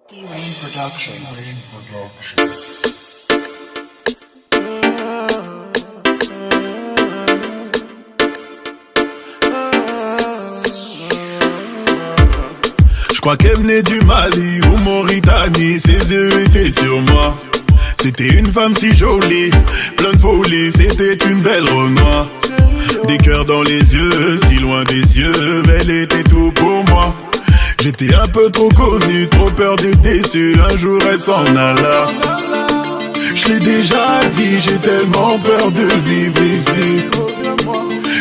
D-Rain Production. Je crois qu'elle venait du Mali ou Mauritanie, ses yeux étaient sur moi. C'était une femme si jolie, pleine de folie, c'était une belle Renoir. Des cœurs dans les yeux, si loin des yeux, elle était tout pour moi. J'étais un peu trop connu, trop peur d'être déçu, un jour elle s'en alla. Je l'ai déjà dit, j'ai tellement peur de vivre ici.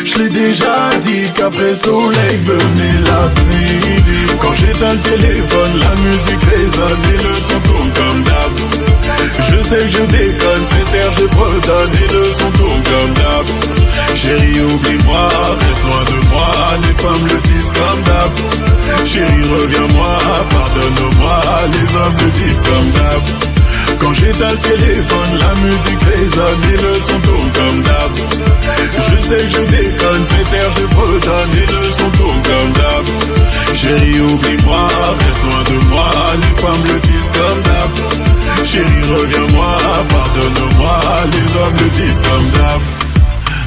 Je l'ai déjà dit qu'après soleil venait la pluie. Quand j'éteins le téléphone, la musique résonne et le son tourne comme d'hab. Je sais que je déconne, cet air je bredonne et le son tourne comme d'hab. Chérie oublie-moi, reste loin de moi, les femmes le disent comme d'hab. Chérie reviens-moi, pardonne-moi, les hommes le disent comme d'hab. Quand j'éteins le téléphone, la musique résonne et le son tourne comme d'hab. Je sais que je déconne, cet air je bredonne et le son tourne comme d'hab. Chérie oublie-moi, reste loin de moi, les femmes le disent comme d'hab. Chérie reviens-moi, pardonne-moi, les hommes le disent comme d'hab.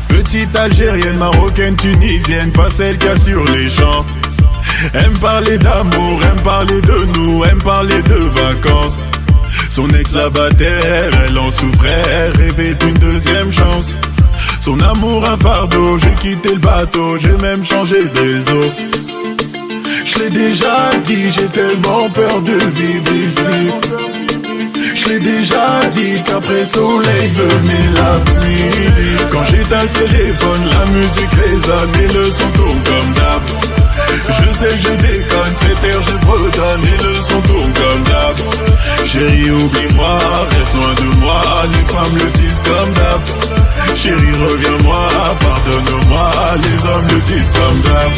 Petite algérienne, marocaine, tunisienne, pas celle qu'il y a sur les champs. Aime parler d'amour, aime parler de nous, aime parler de vacances. Son ex la battait, elle en souffrait, rêvait d'une deuxième chance. Son amour un fardeau, j'ai quitté le bateau, j'ai même changé de réseau. Je l'ai déjà dit, j'ai tellement peur de vivre ici. Je l'ai déjà dit qu'après soleil venait la pluie. Quand j'éteins le téléphone, la musique résonne et le son tourne comme d'hab. Je sais que je déconne, cet air je bredonne et le son tourne comme d'hab. Chérie oublie-moi, reste loin de moi, les femmes le disent comme d'hab. Chérie reviens-moi, pardonne-moi, les hommes le disent comme d'hab.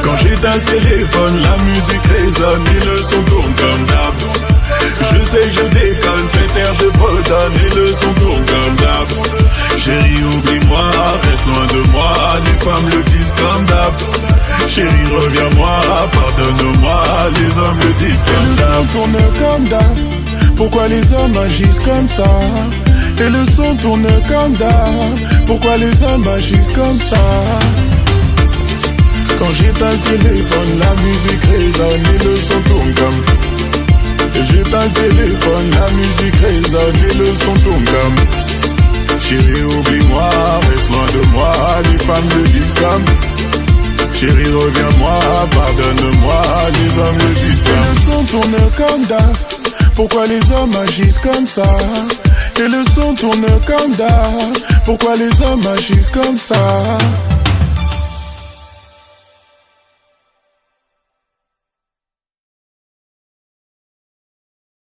Quand j'éteins le téléphone, la musique résonne et le son tourne comme d'hab. Je sais que je déconne, cet air je bredonne et le son tourne comme d'hab. Chérie oublie-moi, reste loin de moi, les femmes le disent comme d'hab. Chérie reviens-moi, pardonne-moi, les hommes le disent comme d'hab. Et le son tourne comme d'hab, pourquoi les hommes agissent comme ça? Et le son tourne comme d'hab, pourquoi les hommes agissent comme ça? Quand j'éteins le téléphone, la musique résonne et le son tourne comme. Et j'éteins le téléphone, la musique résonne et le son tourne comme. Chérie oublie-moi, reste loin de moi, les femmes le disent comme. Chérie reviens-moi, pardonne-moi, les hommes le disent comme. Et le son tourne comme d'hab, pourquoi les hommes agissent comme ça? Et le son tourne comme d'hab, pourquoi les hommes agissent comme ça?